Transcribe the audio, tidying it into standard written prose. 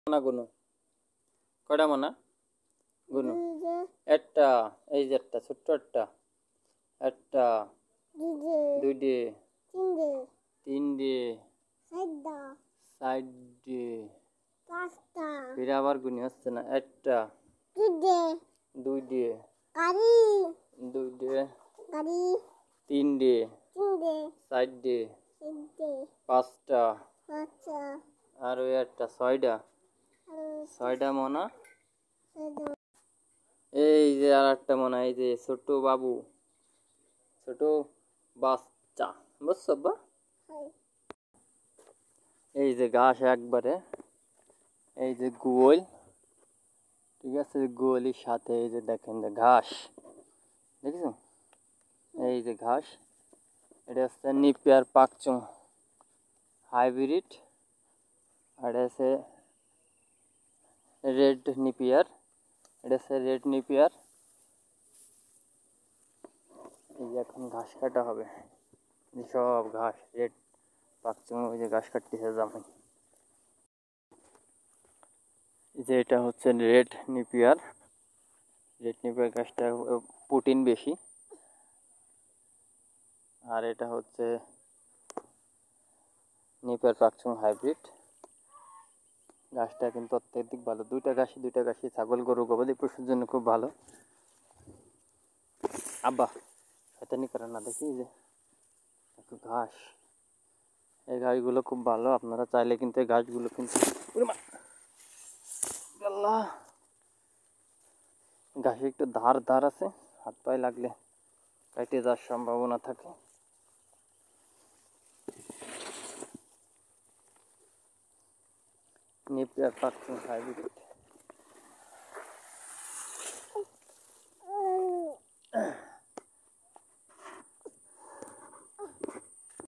মোনা গুনো কয়টা মোনা গুনো একটা এই যে একটা ছোট্ট একটা একটা দুইটে তিনটে চারটে ফির আবার গুনি হচ্ছে না একটা দুইটে দুইটে তিনটে চারটে পাঁচটা আর ওই একটা ছয়টা মোনা এই যে আর একটা মনে হয় যে ছোট বাবু ছোট বাচ্চা বুঝছো বা এই যে ঘাস একবারে এই যে গোল ঠিক আছে গোলের সাথে এই যে দেখেন যে ঘাস দেখেছো এই যে ঘাস এটা হচ্ছে নিপিয়ার পাকচুং হাইব্রিড আর আছে রেড নিপিয়ার এটা হচ্ছে রেড নিপিয়ার এই যে এখন ঘাস কাটা হবে সব ঘাস রেড পাকচুং ওই যে ঘাস কাটতেছে জামাই যে এটা হচ্ছে রেড নিপিয়ার গাছটা প্রোটিন বেশি আর এটা হচ্ছে নিপিয়ার পাকচুং হাইব্রিড গাছটা কিন্তু অত্যধিক ভালো দুইটা ঘাসই ছাগল গরু গবাদি পশুর জন্য খুব ভালো আব্বা শয়তানি করে না দেখি যে একটু ঘাস এই ঘাসগুলো খুব ভালো আপনারা চাইলে কিন্তু এই ঘাসগুলো কিন্তু ঘাসে একটু ধার আছে হাত পায়ে লাগলে কেটে যাওয়ার সম্ভাবনা থাকে নিপিয়ার পাকচুং হাইব্রিড